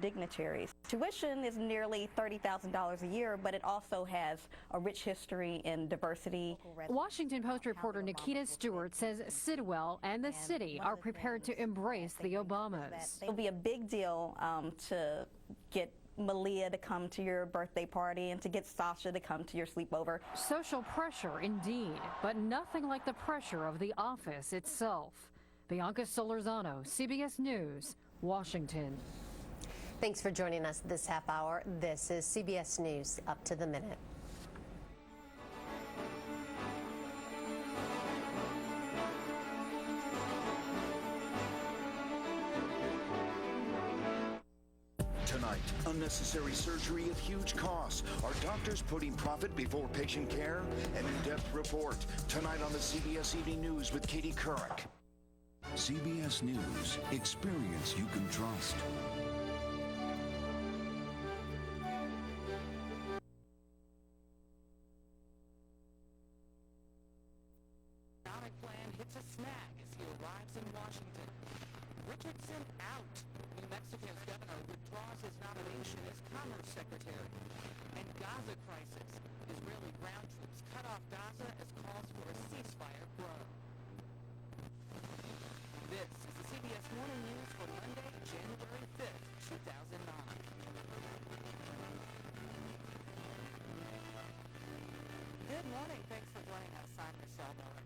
dignitaries. Tuition is nearly $30,000 a year, but it also has a rich history in diversity. Washington Post reporter Nikita Stewart says Sidwell and the city are prepared to embrace the Obamas. It'll be a big deal to get Malia to come to your birthday party and to get Sasha to come to your sleepover. Social pressure indeed, but nothing like the pressure of the office itself. Bianca Solorzano, CBS News, Washington. Thanks for joining us this half hour. This is CBS News Up to the Minute. Tonight, unnecessary surgery at huge cost. Are doctors putting profit before patient care? An in-depth report tonight on the CBS Evening News with Katie Couric. CBS News. Experience you can trust. Economic plan hits a snag as he arrives in Washington. Richardson out. New Mexico's governor withdraws his nomination as Commerce Secretary. And Gaza crisis. Israeli ground troops cut off Gaza as calls for a ceasefire grow. This is the CBS Morning News for Monday, January 5th, 2009. Good morning. Thanks for joining us. I'm Michelle Miller.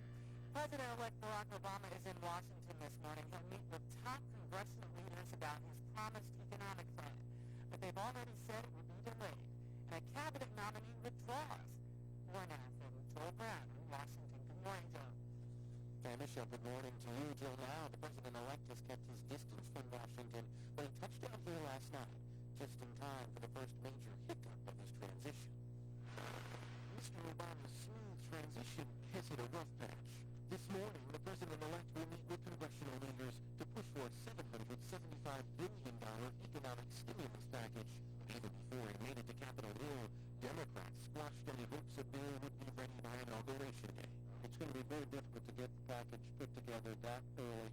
President-elect Barack Obama is in Washington this morning. He'll meet with top congressional leaders about his promised economic plan. But they've already said it will be delayed. And a cabinet nominee withdraws. More now from Joel Brown in Washington. Good morning, Joe. Hey, Michelle, good morning to you. Till now, the president-elect has kept his distance from Washington, but he touched down here last night, just in time for the first major hiccup of his transition. Mr. Obama's smooth transition has hit a rough patch. This morning, the president-elect will meet with congressional leaders to push for a $775 billion economic stimulus package. Even before he made it to Capitol Hill, Democrats squashed any hopes a bill would be ready by Inauguration Day. It's going to be very difficult to get the package put together that early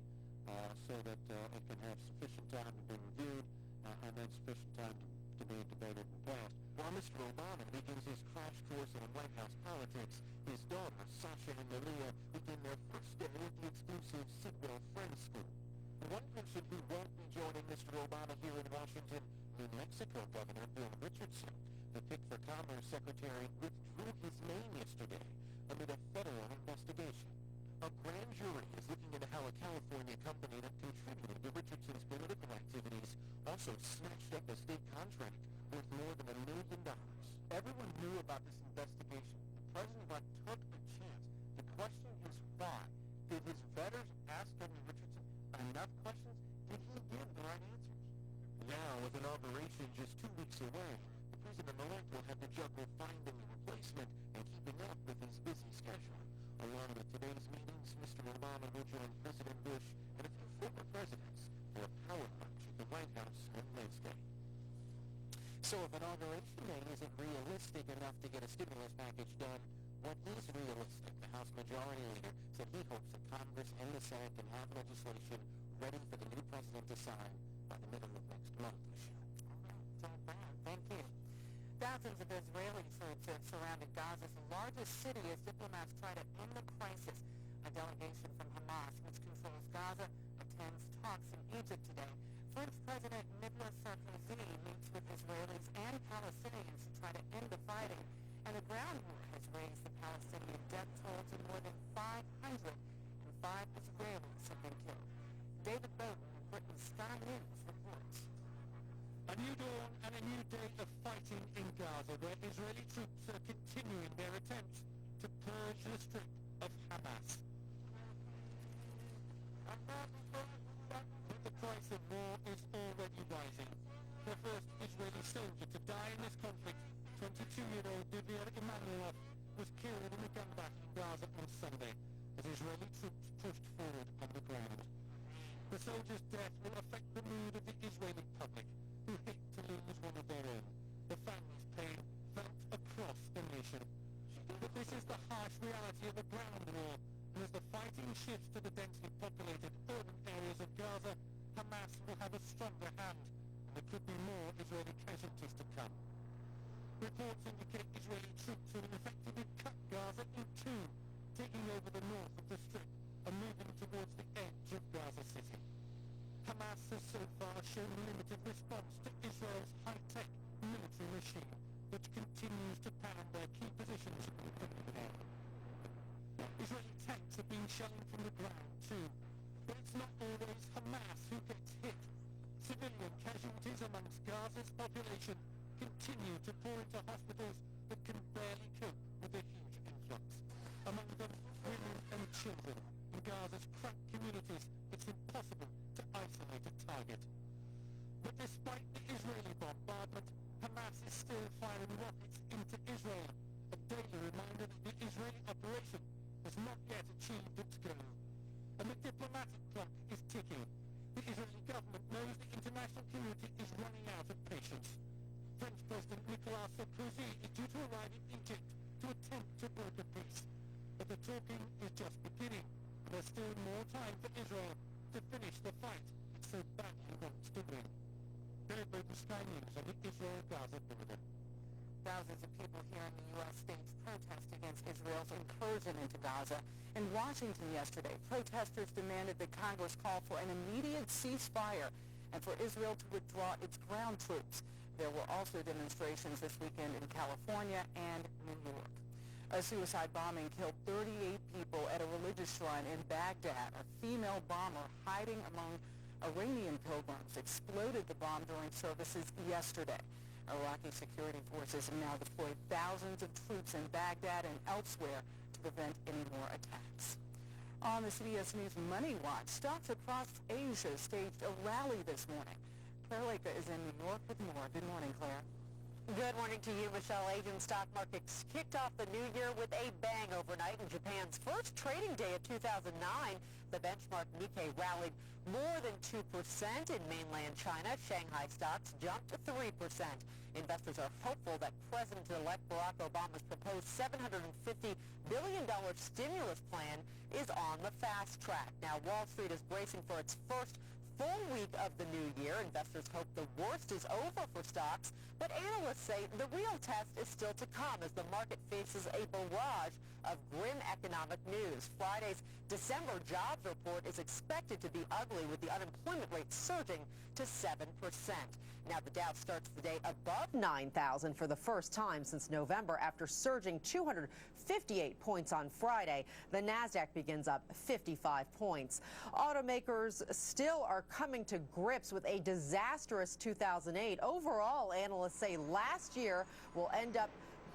so that it can have sufficient time to be reviewed and then sufficient time to be debated and passed. While Mr. Obama begins his crash course in White House politics, his daughters, Sasha and Malia, begin their first day at the exclusive Sidwell Friends School. One person who won't be joining Mr. Obama here in Washington, New Mexico Governor Bill Richardson. The pick for Commerce Secretary withdrew his name yesterday amid a federal investigation. A grand jury is looking into how a California company that contributed to Richardson's political activities also snatched up a state contract worth more than $1 million. Everyone knew about this investigation. The president took a chance. The question is why. Did his betters ask Governor Richardson enough questions? Did he give the right answers? Now, with inauguration just 2 weeks away, the president-elect will have to juggle finding a replacement and keeping up with his busy schedule. Along with today's meetings, Mr. Obama will join President Bush and a few former presidents for a power lunch at the White House on Wednesday. So if Inauguration Day isn't realistic enough to get a stimulus package done, what is realistic? The House Majority Leader said he hopes that Congress and the Senate can have legislation ready for the new president to sign by the middle of next month, Michelle. Joel Brown, thank you. Thousands of Israeli troops have surrounded Gaza's largest city as diplomats try to end the crisis. A delegation from Hamas, which controls Gaza, attends talks in Egypt today. French President Nicolas Sarkozy meets with Israelis and Palestinians to try to end the fighting. And the ground war has raised the Palestinian death toll to more than 500, and 5 Israelis have been killed. David Bowden of Britain's Sky News reports. A new dawn and a new day of fighting in Gaza, where Israeli troops are continuing their attempts to purge the strip of Hamas. But the price of war is already rising. The first Israeli soldier to die in this conflict, 22-year-old Divir Emanuelov, was killed in a gunback in Gaza on Sunday as Israeli troops pushed forward on the ground. The soldier's death will affect the mood of the Israeli public, who hate to lose one of their own. The family's pain felt across the nation. But this is the harsh reality of a ground war, and as the fighting shifts to the densely populated urban areas of Gaza, Hamas will have a stronger hand There could be more Israeli casualties to come. Reports indicate Israeli troops have effectively cut Gaza in two, taking over the north of the Strip and moving towards the edge of Gaza City. Hamas has so far shown limited response to Israel's high-tech military regime, which continues to pound their key positions in the air. Israeli tanks are being shelled from the ground too, but it's not always Hamas who gets hit. Civilian casualties amongst Gaza's population continue to pour into hospitals that can barely cope with the huge influx. Among them, women and children. In Gaza's cramped communities, it's impossible to isolate a target. But despite the Israeli bombardment, Hamas is still firing rockets into Israel, a daily reminder that the Israeli operation has not yet achieved its goal. And the diplomatic clock is ticking. The Israeli government knows the international community is running out of patience. French President Nicolas Sarkozy is due to arrive in Egypt to attempt to broker peace. But the talking is just beginning. There's still more time for Israel to finish the fight it so badly wants to win. David Burton, Sky News on the Israel-Gaza border. Thousands of people here in the U.S. staged protests against Israel's incursion into Gaza. In Washington yesterday, protesters demanded that Congress call for an immediate ceasefire and for Israel to withdraw its ground troops. There were also demonstrations this weekend in California and New York. A suicide bombing killed 38 people at a religious shrine in Baghdad. A female bomber hiding among Iranian pilgrims exploded the bomb during services yesterday. Iraqi security forces have now deployed thousands of troops in Baghdad and elsewhere to prevent any more attacks. On the CBS News Money Watch, stocks across Asia staged a rally this morning. Claire Lake is in New York with more. Good morning, Claire. Good morning to you, Michelle. Asian stock markets kicked off the new year with a bang overnight in Japan's first trading day of 2009. The benchmark Nikkei rallied more than 2%. In mainland China, Shanghai stocks jumped 3%. Investors are hopeful that President-elect Barack Obama's proposed $750 billion stimulus plan is on the fast track. Now, Wall Street is bracing for its first full week of the new year. Investors hope the worst is over for stocks, but analysts say the real test is still to come as the market faces a barrage of grim economic news. Friday's December jobs report is expected to be ugly, with the unemployment rate surging to 7%. Now, the Dow starts the day above 9,000 for the first time since November after surging 258 points on Friday. The Nasdaq begins up 55 points. Automakers still are coming to grips with a disastrous 2008. Overall, analysts say last year will end up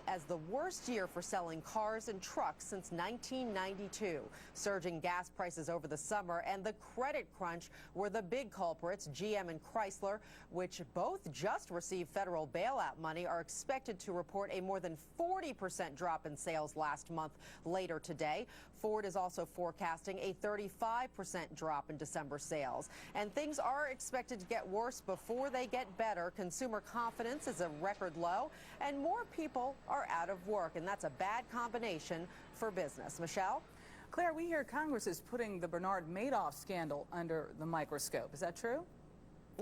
as the worst year for selling cars and trucks since 1992. Surging gas prices over the summer and the credit crunch were the big culprits. GM and Chrysler, which both just received federal bailout money, are expected to report a more than 40% drop in sales last month later today. Ford is also forecasting a 35% drop in December sales. And things are expected to get worse before they get better. Consumer confidence is a record low, and more people are out of work, and that's a bad combination for business. Michelle? Claire, we hear Congress is putting the Bernard Madoff scandal under the microscope. Is that true?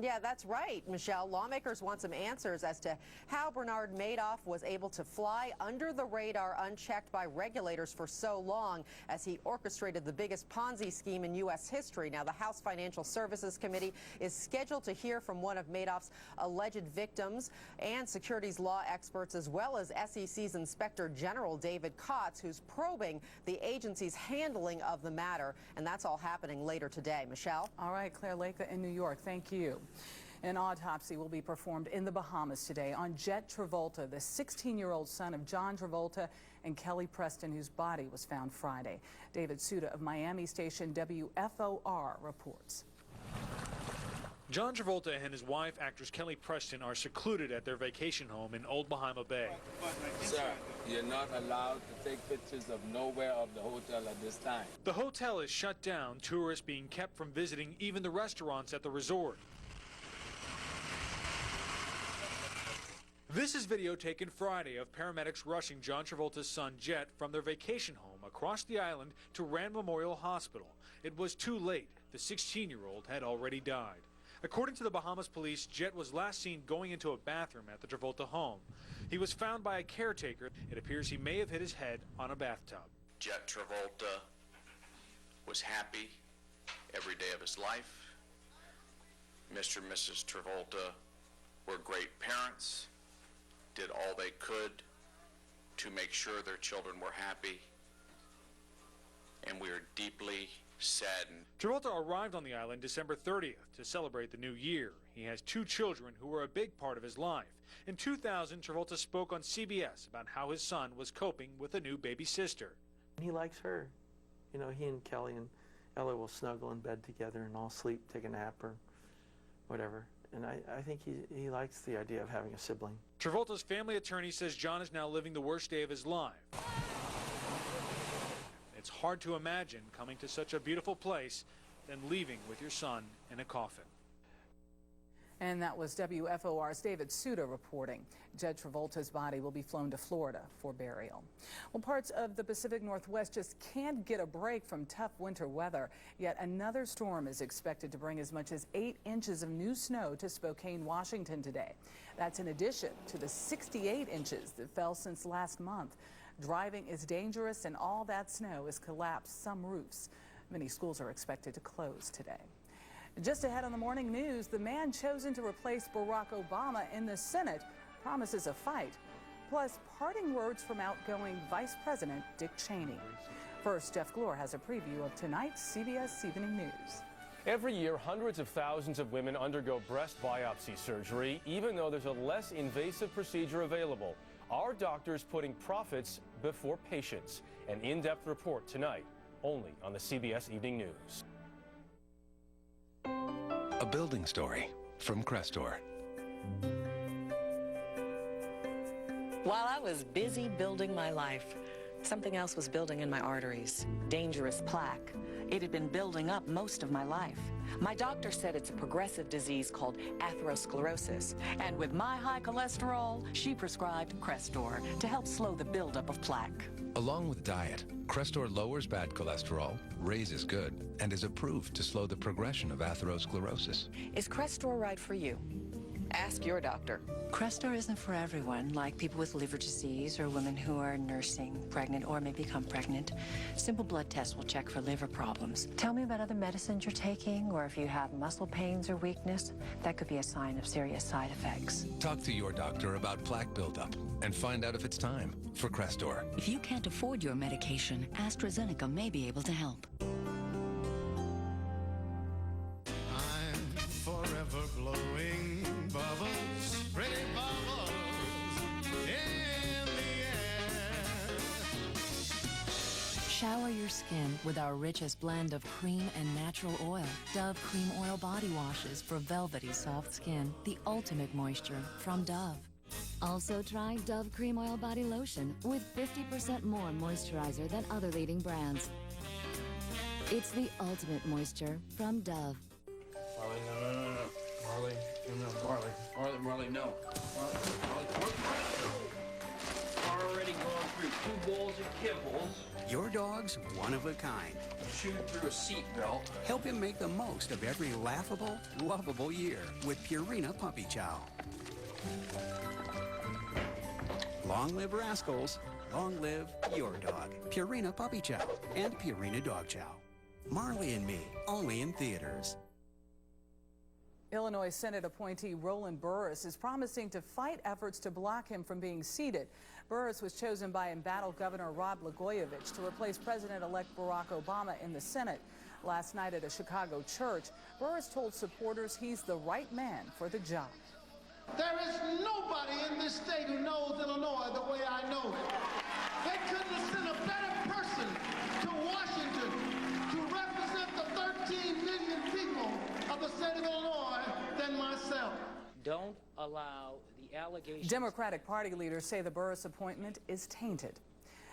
Yeah, that's right, Michelle. Lawmakers want some answers as to how Bernard Madoff was able to fly under the radar unchecked by regulators for so long as he orchestrated the biggest Ponzi scheme in U.S. history. Now, the House Financial Services Committee is scheduled to hear from one of Madoff's alleged victims and securities law experts, as well as SEC's Inspector General David Kotz, who's probing the agency's handling of the matter. And that's all happening later today. Michelle? All right, Claire Lake in New York. Thank you. An autopsy will be performed in the Bahamas today on Jet Travolta, the 16-year-old son of John Travolta and Kelly Preston, whose body was found Friday. David Suda of Miami station WFOR reports. John Travolta and his wife, actress Kelly Preston, are secluded at their vacation home in Old Bahama Bay. Sir, you're not allowed to take pictures of nowhere of the hotel at this time. The hotel is shut down, tourists being kept from visiting even the restaurants at the resort. This is video taken Friday of paramedics rushing John Travolta's son Jet from their vacation home across the island to Rand Memorial Hospital. It was too late. The 16-year-old had already died. According to the Bahamas police, Jet was last seen going into a bathroom at the Travolta home. He was found by a caretaker. It appears he may have hit his head on a bathtub. Jet Travolta was happy every day of his life. Mr. and Mrs. Travolta were great parents, did all they could to make sure their children were happy, and we are deeply saddened. Travolta arrived on the island December 30th to celebrate the new year. He has 2 children who were a big part of his life. In 2000, Travolta spoke on CBS about how his son was coping with a new baby sister. He likes her. You know, he and Kelly and Ella will snuggle in bed together and all sleep, take a nap or whatever. And I think he likes the idea of having a sibling. Travolta's family attorney says John is now living the worst day of his life. It's hard to imagine coming to such a beautiful place, then leaving with your son in a coffin. And that was WFOR's David Suda reporting. Jet Travolta's body will be flown to Florida for burial. Well, parts of the Pacific Northwest just can't get a break from tough winter weather. Yet another storm is expected to bring as much as 8 inches of new snow to Spokane, Washington today. That's in addition to the 68 inches that fell since last month. Driving is dangerous, and all that snow has collapsed some roofs. Many schools are expected to close today. Just ahead on the morning news, the man chosen to replace Barack Obama in the Senate promises a fight. Plus, parting words from outgoing Vice President Dick Cheney. First, Jeff Glore has a preview of tonight's CBS Evening News. Every year, hundreds of thousands of women undergo breast biopsy surgery, even though there's a less invasive procedure available. Our doctors putting profits before patients. An in-depth report tonight, only on the CBS Evening News. A building story from Crestor. While I was busy building my life, something else was building in my arteries. Dangerous plaque. It had been building up most of my life. My doctor said it's a progressive disease called atherosclerosis. And with my high cholesterol, she prescribed Crestor to help slow the buildup of plaque. Along with diet, Crestor lowers bad cholesterol, raises good, and is approved to slow the progression of atherosclerosis. Is Crestor right for you? Ask your doctor. Crestor isn't for everyone, like people with liver disease or women who are nursing, pregnant, or may become pregnant. Simple blood tests will check for liver problems. Tell me about other medicines you're taking, or if you have muscle pains or weakness. That could be a sign of serious side effects. Talk to your doctor about plaque buildup and find out if it's time for Crestor. If you can't afford your medication, AstraZeneca may be able to help. I'm forever blowing bubbles, pretty bubbles in the air. Shower your skin with our richest blend of cream and natural oil. Dove Cream Oil Body Washes for velvety soft skin. The ultimate moisture from Dove. Also try Dove Cream Oil Body Lotion with 50% more moisturizer than other leading brands. It's the ultimate moisture from Dove. Marley, no. Marley, no. Marley, no. Already gone through 2 bowls of kibbles. Your dog's one of a kind. Chewed through a seatbelt. Help him make the most of every laughable, lovable year with Purina Puppy Chow. Long live rascals. Long live your dog. Purina Puppy Chow and Purina Dog Chow. Marley and Me, only in theaters. Illinois Senate appointee Roland Burris is promising to fight efforts to block him from being seated. Burris was chosen by embattled Governor Rod Blagojevich to replace President-elect Barack Obama in the Senate. Last night at a Chicago church, Burris told supporters he's the right man for the job. There is nobody in this state who knows Illinois the way I know it. They couldn't have sent a better person to Washington to represent the 13 million people of the state of Illinois than myself. Don't allow the allegations. Democratic Party leaders say the Burris appointment is tainted.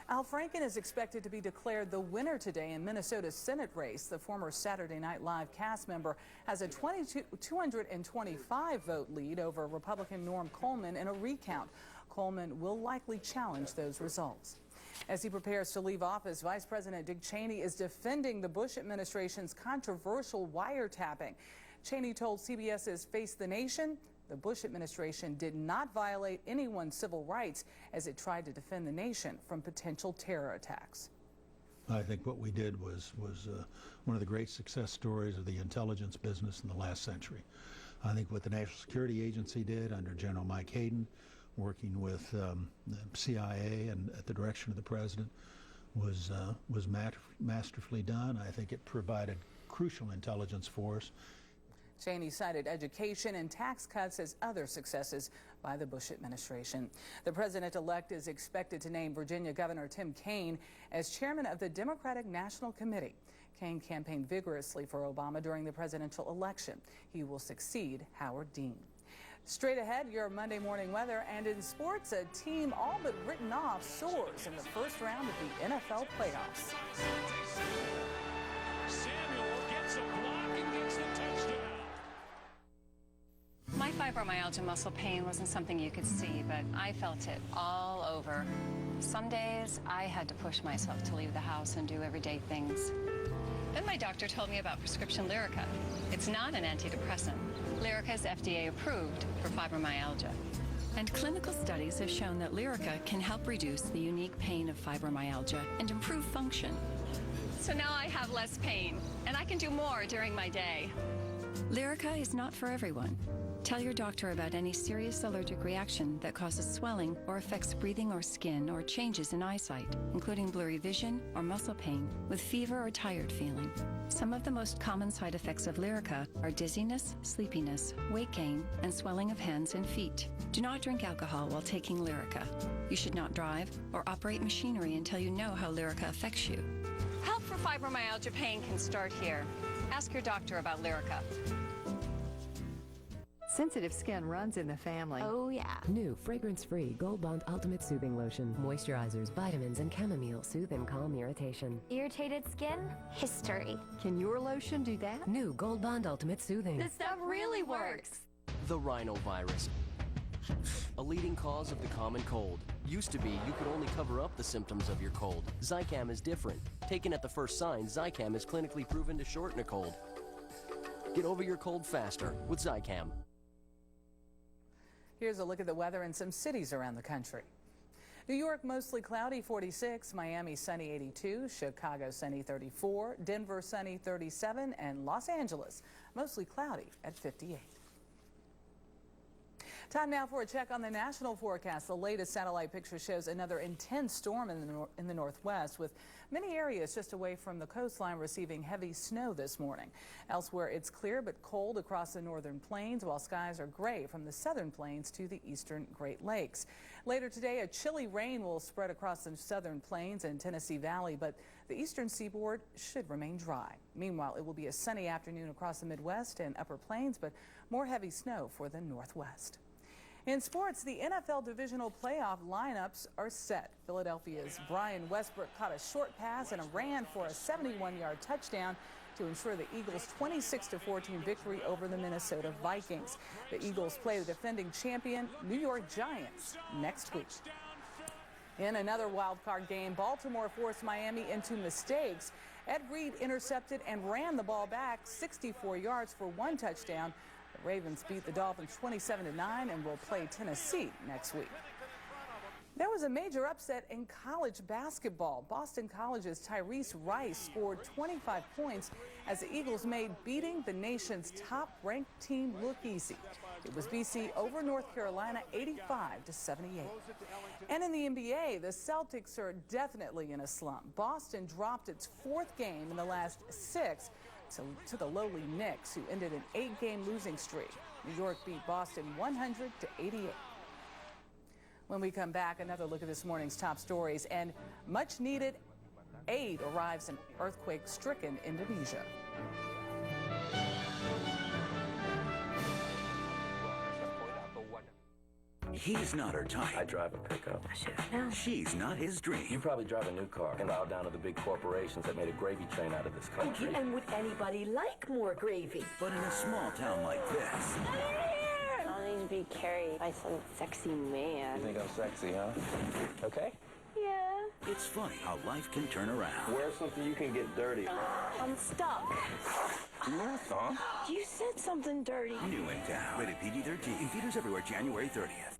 Al Franken is expected to be declared the winner today in Minnesota's Senate race. The former Saturday Night Live cast member has a 225 vote lead over Republican Norm Coleman in a recount. Coleman will likely challenge those results. As he prepares to leave office, Vice President Dick Cheney is defending the Bush administration's controversial wiretapping. Cheney told CBS's Face the Nation the Bush administration did not violate anyone's civil rights as it tried to defend the nation from potential terror attacks. I think what we did was one of the great success stories of the intelligence business in the last century. I think what the National Security Agency did under General Mike Hayden, working with the CIA and at the direction of the president, was masterfully done. I think it provided crucial intelligence for us. Cheney cited education and tax cuts as other successes by the Bush administration. The president-elect is expected to name Virginia Governor Tim Kaine as chairman of the Democratic National Committee. Kaine campaigned vigorously for Obama during the presidential election. He will succeed Howard Dean. Straight ahead, your Monday morning weather, and in sports, a team all but written off soars in the first round of the NFL playoffs. Samuel gets a block and gets the touchdown. My fibromyalgia muscle pain wasn't something you could see, but I felt it all over. Some days I had to push myself to leave the house and do everyday things. Then my doctor told me about prescription Lyrica. It's not an antidepressant. Lyrica is FDA approved for fibromyalgia. And clinical studies have shown that Lyrica can help reduce the unique pain of fibromyalgia and improve function. So now I have less pain, and I can do more during my day. Lyrica is not for everyone. Tell your doctor about any serious allergic reaction that causes swelling or affects breathing or skin or changes in eyesight, including blurry vision or muscle pain with fever or tired feeling. Some of the most common side effects of Lyrica are dizziness, sleepiness, weight gain, and swelling of hands and feet. Do not drink alcohol while taking Lyrica. You should not drive or operate machinery until you know how Lyrica affects you. Help for fibromyalgia pain can start here. Ask your doctor about Lyrica. Sensitive skin runs in the family. Oh, yeah. New fragrance-free Gold Bond Ultimate Soothing Lotion. Moisturizers, vitamins, and chamomile soothe and calm irritation. Irritated skin? History. Can your lotion do that? New Gold Bond Ultimate Soothing. This stuff really works. The rhinovirus, a leading cause of the common cold. Used to be you could only cover up the symptoms of your cold. Zicam is different. Taken at the first sign, Zicam is clinically proven to shorten a cold. Get over your cold faster with Zicam. Here's a look at the weather in some cities around the country. New York, mostly cloudy, 46. Miami, sunny, 82. Chicago, sunny, 34. Denver, sunny, 37. And Los Angeles, mostly cloudy at 58. Time now for a check on the national forecast. The latest satellite picture shows another intense storm in the northwest, with many areas just away from the coastline receiving heavy snow this morning. Elsewhere, it's clear but cold across the northern plains, while skies are gray from the southern plains to the eastern Great Lakes. Later today, a chilly rain will spread across the southern plains and Tennessee Valley, but the eastern seaboard should remain dry. Meanwhile, it will be a sunny afternoon across the Midwest and upper plains, but more heavy snow for the northwest. In sports, the NFL divisional playoff lineups are set. Philadelphia's Brian Westbrook caught a short pass and ran for a 71-yard touchdown to ensure the Eagles' 26-14 victory over the Minnesota Vikings. The Eagles play the defending champion New York Giants next week. In another wild-card game, Baltimore forced Miami into mistakes. Ed Reed intercepted and ran the ball back 64 yards for one touchdown. The Ravens beat the Dolphins 27-9 and will play Tennessee next week. There was a major upset in college basketball. Boston College's Tyrese Rice scored 25 points as the Eagles made beating the nation's top-ranked team look easy. It was BC over North Carolina 85-78. And in the NBA, the Celtics are definitely in a slump. Boston dropped its fourth game in the last 6 to the lowly Knicks, who ended an 8-game losing streak. New York beat Boston 100-88. When we come back, another look at this morning's top stories, and much-needed aid arrives in earthquake-stricken Indonesia. He's not her type. I drive a pickup. She's not his dream. You probably drive a new car and bow down to the big corporations that made a gravy train out of this country. And would anybody like more gravy? But in a small town like this... I need to be carried by some sexy man. You think I'm sexy, huh? Okay. Yeah. It's funny how life can turn around. Wear something you can get dirty. I'm stuck. Marathon? You said something dirty. New in town. Rated PG-13. In theaters everywhere January 30th.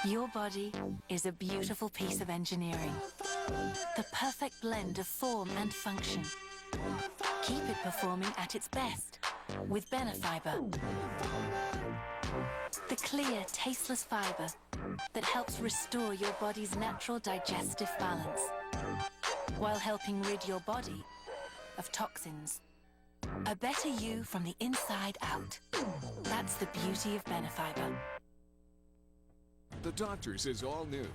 Your body is a beautiful piece of engineering. The perfect blend of form and function. Keep it performing at its best with Benefiber. The clear, tasteless fiber that helps restore your body's natural digestive balance while helping rid your body of toxins. A better you from the inside out. That's the beauty of Benefiber. The Doctors is all new.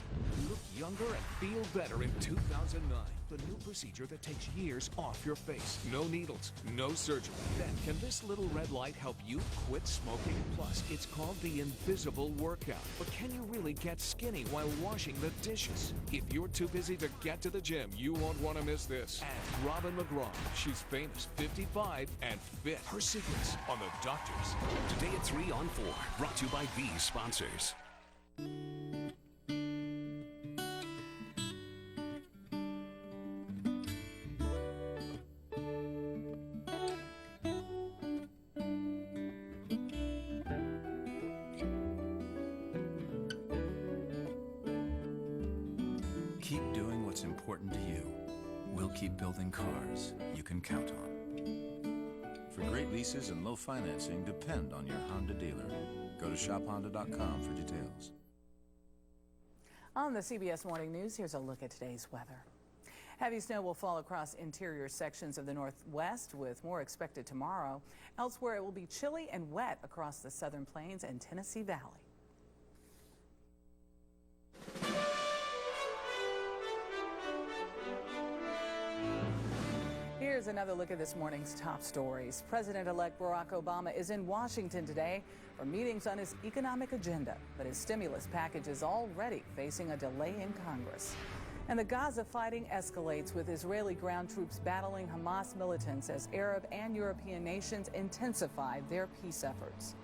Look younger and feel better in 2009. The new procedure that takes years off your face. No needles, no surgery. Then, can this little red light help you quit smoking? Plus, it's called the Invisible Workout. But can you really get skinny while washing the dishes? If you're too busy to get to the gym, you won't want to miss this. Ask Robin McGraw. She's famous, 55, and fit. Her secrets on The Doctors. Today at 3 on 4. Brought to you by these sponsors. Keep doing what's important to you. We'll keep building cars you can count on. For great leases and low financing, depend on your Honda dealer. Go to shophonda.com for details. On the CBS Morning News, here's a look at today's weather. Heavy snow will fall across interior sections of the Northwest, with more expected tomorrow. Elsewhere, it will be chilly and wet across the Southern Plains and Tennessee Valley. Here's another look at this morning's top stories. President-elect Barack Obama is in Washington today for meetings on his economic agenda, but his stimulus package is already facing a delay in Congress. And the Gaza fighting escalates, with Israeli ground troops battling Hamas militants as Arab and European nations intensify their peace efforts.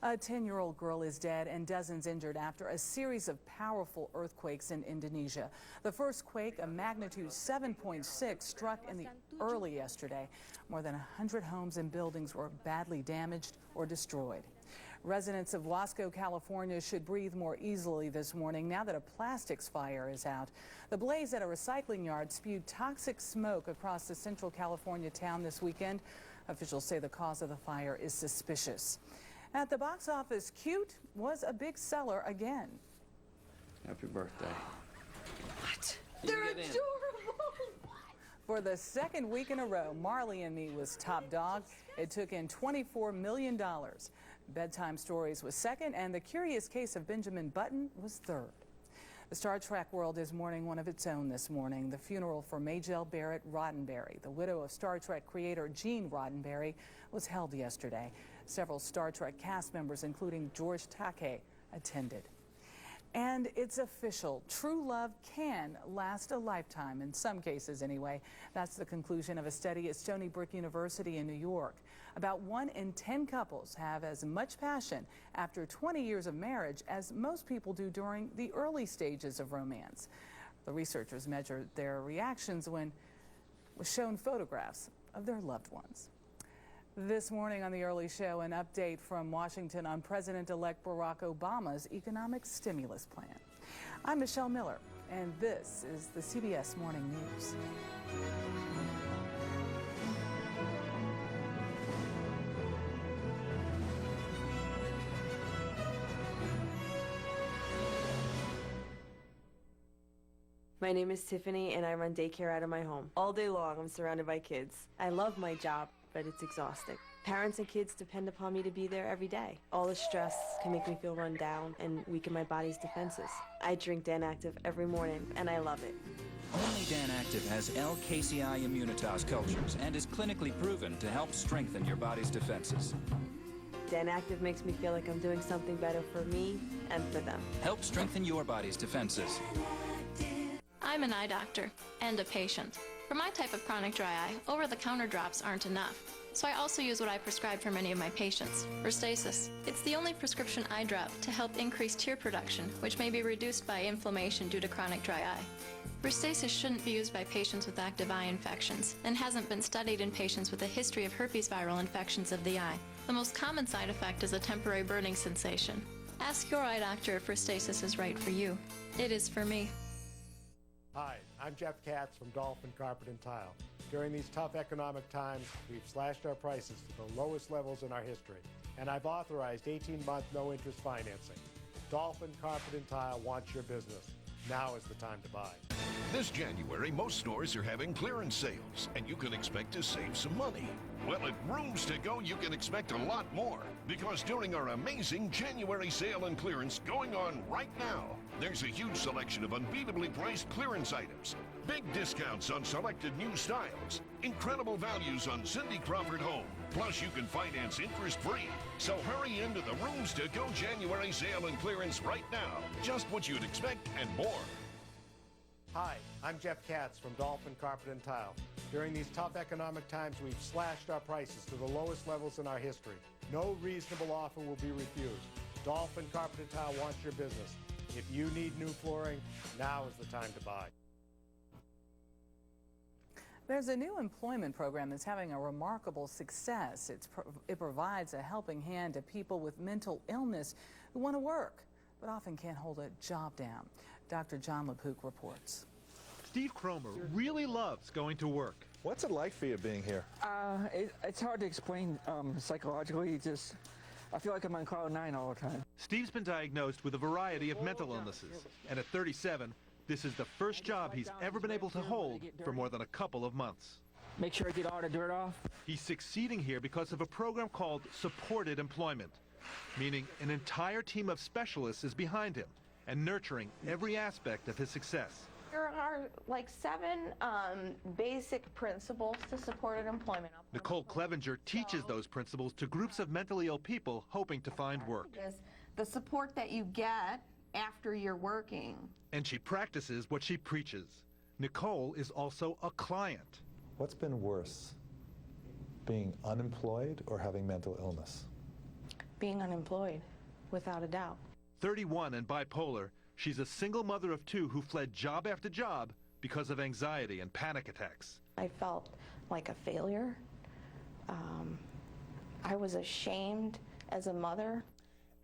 A 10-year-old girl is dead and dozens injured after a series of powerful earthquakes in Indonesia. The first quake, a magnitude 7.6, struck in the early yesterday. More than 100 homes and buildings were badly damaged or destroyed. Residents of Wasco, California should breathe more easily this morning now that a plastics fire is out. The blaze at a recycling yard spewed toxic smoke across the central California town this weekend. Officials say the cause of the fire is suspicious. At the box office, Cute was a big seller again. Happy birthday. What? They're adorable. For the second week in a row, Marley and Me was top dog. It took in $24 million. Bedtime Stories was second, and The Curious Case of Benjamin Button was third. The Star Trek world is mourning one of its own this morning. The funeral for Majel Barrett Roddenberry, the widow of Star Trek creator Gene Roddenberry, was held yesterday. Several Star Trek cast members, including George Takei, attended. And it's official. True love can last a lifetime, in some cases anyway. That's the conclusion of a study at Stony Brook University in New York. About 1 in 10 couples have as much passion after 20 years of marriage as most people do during the early stages of romance. The researchers measured their reactions when shown photographs of their loved ones. This morning on The Early Show, an update from Washington on President-elect Barack Obama's economic stimulus plan. I'm Michelle Miller, and this is the CBS Morning News. My name is Tiffany, and I run daycare out of my home. All day long, I'm surrounded by kids. I love my job, but it's exhausting. Parents and kids depend upon me to be there every day. All the stress can make me feel run down and weaken my body's defenses. I drink Dan Active every morning, and I love it. Only Dan Active has L-Casein immunitas cultures and is clinically proven to help strengthen your body's defenses. Dan Active makes me feel like I'm doing something better for me and for them. Help strengthen your body's defenses. I'm an eye doctor and a patient. For my type of chronic dry eye, over-the-counter drops aren't enough. So I also use what I prescribe for many of my patients, Restasis. It's the only prescription eye drop to help increase tear production, which may be reduced by inflammation due to chronic dry eye. Restasis shouldn't be used by patients with active eye infections and hasn't been studied in patients with a history of herpes viral infections of the eye. The most common side effect is a temporary burning sensation. Ask your eye doctor if Restasis is right for you. It is for me. Hi, I'm Jeff Katz from Dolphin Carpet and Tile. During these tough economic times, we've slashed our prices to the lowest levels in our history, and I've authorized 18-month no-interest financing. Dolphin Carpet and Tile wants your business. Now is the time to buy. This January, most stores are having clearance sales, and you can expect to save some money. Well, at Rooms to Go, you can expect a lot more, because during our amazing January sale and clearance going on right now, there's a huge selection of unbeatably priced clearance items, big discounts on selected new styles, incredible values on Cindy Crawford Home, plus you can finance interest-free. So hurry into the Rooms to Go January sale and clearance right now. Just what you'd expect and more. Hi, I'm Jeff Katz from Dolphin Carpet and Tile. During these tough economic times, we've slashed our prices to the lowest levels in our history. No reasonable offer will be refused. Dolphin Carpet and Tile wants your business. If you need new flooring, now is the time to buy. There's a new employment program that's having a remarkable success. It provides a helping hand to people with mental illness who want to work, but often can't hold a job down. Dr. John LaPook reports. Steve Cromer really loves going to work. What's it like for you being here? It's hard to explain psychologically. I feel like I'm on cloud 9 all the time. Steve's been diagnosed with a variety of mental illnesses, and at 37, this is the first job he's ever been able to hold for more than a couple of months. Make sure I get all the dirt off. He's succeeding here because of a program called supported employment, meaning an entire team of specialists is behind him and nurturing every aspect of his success. There are like 7 basic principles to supported employment. Nicole Clevenger teaches those principles to groups of mentally ill people hoping to find work. The support that you get after you're working. And she practices what she preaches. Nicole is also a client. What's been worse, being unemployed or having mental illness? Being unemployed, without a doubt. 31 and bipolar, she's a single mother of 2 who fled job after job because of anxiety and panic attacks. I felt like a failure. I was ashamed as a mother.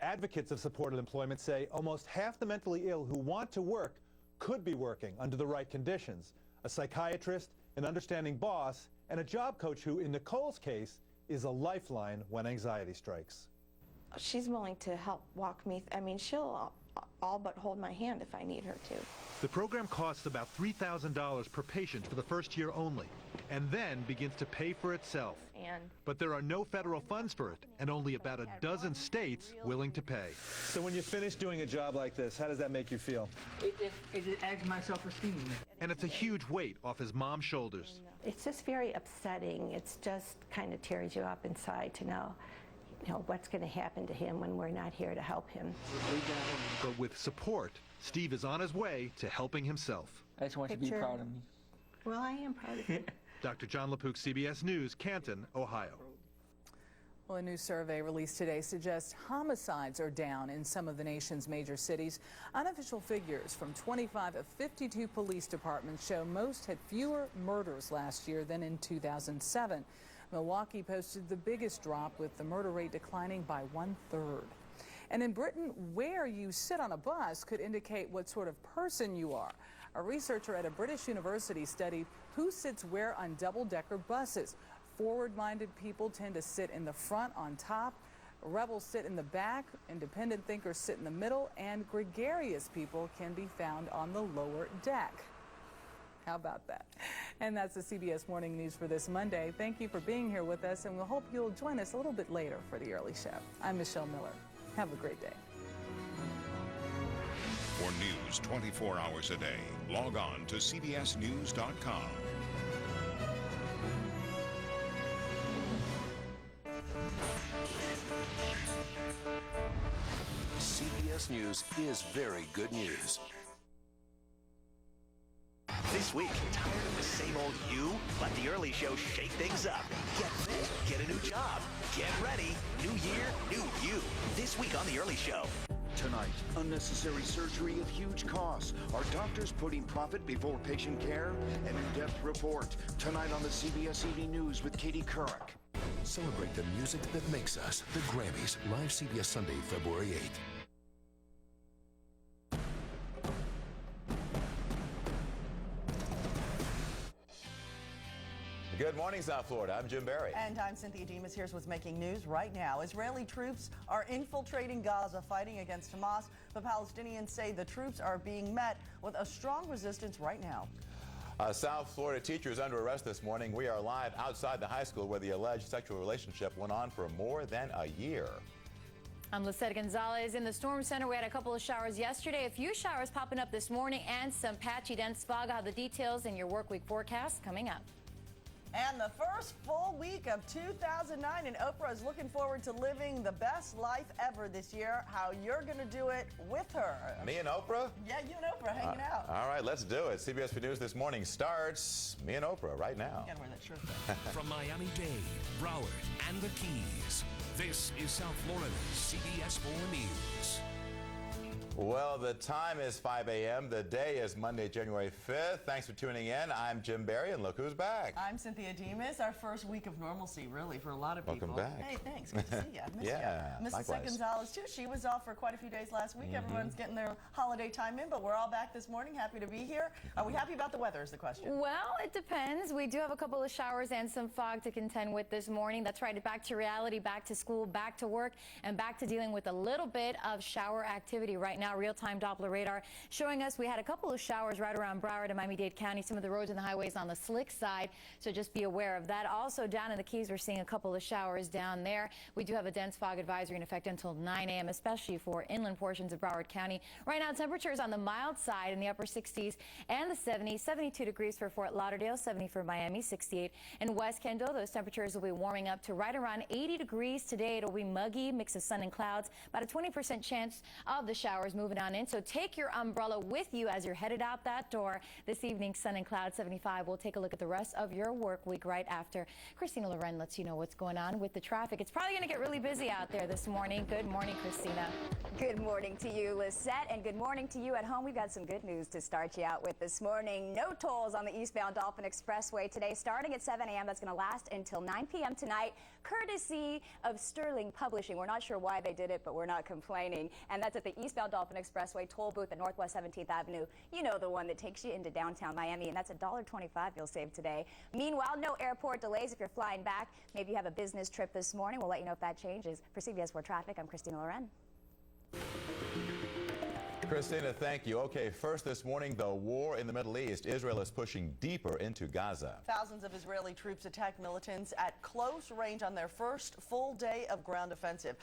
Advocates of supported employment say almost half the mentally ill who want to work could be working under the right conditions. A psychiatrist, an understanding boss, and a job coach who, in Nicole's case, is a lifeline when anxiety strikes. She's willing to help walk me. She'll all but hold my hand if I need her to. The program costs about $3,000 per patient for the first year only, and then begins to pay for itself. But there are no federal funds for it, and only about a dozen states willing to pay. So when you finish doing a job like this, how does that make you feel? It adds my self-esteem. And it's a huge weight off his mom's shoulders. It's just very upsetting. It's just kind of tears you up inside to know what's going to happen to him when we're not here to help him. But with support, Steve is on his way to helping himself. I just want you to be proud of me. Well, I am proud of you. Dr. John LaPook, CBS News, Canton, Ohio. Well, a new survey released today suggests homicides are down in some of the nation's major cities. Unofficial figures from 25 of 52 police departments show most had fewer murders last year than in 2007. Milwaukee posted the biggest drop, with the murder rate declining by 1/3. And in Britain, where you sit on a bus could indicate what sort of person you are. A researcher at a British university studied who sits where on double-decker buses. Forward-minded people tend to sit in the front on top, rebels sit in the back, independent thinkers sit in the middle, and gregarious people can be found on the lower deck. How about that? And that's the CBS Morning News for this Monday. Thank you for being here with us, and we'll hope you'll join us a little bit later for the early show. I'm Michelle Miller. Have a great day. For news 24 hours a day, log on to cbsnews.com. CBS News is very good news. This this week. Tired of the same old you? Let the early show shake things up. Get fit, get a new job, get ready. New year, new you. This week on the early show. Tonight, unnecessary surgery at huge costs. Are doctors putting profit before patient care? An in-depth report. Tonight on the CBS Evening News with Katie Couric. Celebrate the music that makes us. The Grammys, live CBS Sunday, February 8th. Good morning, South Florida. I'm Jim Barry. And I'm Cynthia Demas. Here's what's making news right now. Israeli troops are infiltrating Gaza, fighting against Hamas, but Palestinians say the troops are being met with a strong resistance right now. South Florida teacher is under arrest this morning. We are live outside the high school where the alleged sexual relationship went on for more than a year. I'm Lisette Gonzalez in the Storm Center. We had a couple of showers yesterday, a few showers popping up this morning, and some patchy dense fog. I'll have the details in your work week forecast coming up. And the first full week of 2009, and Oprah is looking forward to living the best life ever this year. How you're going to do it with her. Me and Oprah? Yeah, you and Oprah hanging out. All right, let's do it. CBS News This Morning starts me and Oprah right now. You gotta wear that shirt. From Miami-Dade, Broward, and the Keys, this is South Florida's CBS 4 News. Well, the time is 5 a.m. The day is Monday, January 5th. Thanks for tuning in. I'm Jim Barry, and look who's back. I'm Cynthia Demas. Our first week of normalcy, really, for a lot of people. Welcome back. Hey, thanks. Good to see you. I missed you. Mrs. Likewise. Gonzalez, too. She was off for quite a few days last week. Everyone's getting their holiday time in, but we're all back this morning. Happy to be here. Are we happy about the weather is the question. Well, it depends. We do have a couple of showers and some fog to contend with this morning. That's right. Back to reality, back to school, back to work, and back to dealing with a little bit of shower activity right now. Real-time Doppler radar showing us we had a couple of showers right around Broward and Miami-Dade County. Some of the roads and the highways on the slick side, so just be aware of that. Also down in the Keys, we're seeing a couple of showers down there. We do have a dense fog advisory in effect until 9 a.m., especially for inland portions of Broward County. Right now, temperatures on the mild side in the upper 60s and the 70s. 72 degrees for Fort Lauderdale, 70 for Miami, 68 in West Kendall. Those temperatures will be warming up to right around 80 degrees today. It'll be muggy, mix of sun and clouds, about a 20% chance of the showers moving on in. So take your umbrella with you as you're headed out that door. This evening, sun and cloud, 75. We'll take a look at the rest of your work week right after Christina Loren lets you know what's going on with the traffic. It's probably going to get really busy out there this morning. Good morning, Christina. Good morning to you, Lisette, and good morning to you at home. We've got some good news to start you out with this morning. No tolls on the eastbound Dolphin Expressway today, starting at 7 a.m. That's going to last until 9 p.m. tonight, courtesy of Sterling Publishing. We're not sure why they did it, but we're not complaining. And that's at the eastbound Dolphin Expressway toll booth at Northwest 17th Avenue. You know, the one that takes you into downtown Miami, and that's $1.25 you'll save today. Meanwhile, no airport delays if you're flying back. Maybe you have a business trip this morning. We'll let you know if that changes. For CBS 4 Traffic, I'm Christina Loren. Christina, thank you. Okay, first this morning, the war in the Middle East. Israel is pushing deeper into Gaza. Thousands of Israeli troops attacked militants at close range on their first full day of ground offensive.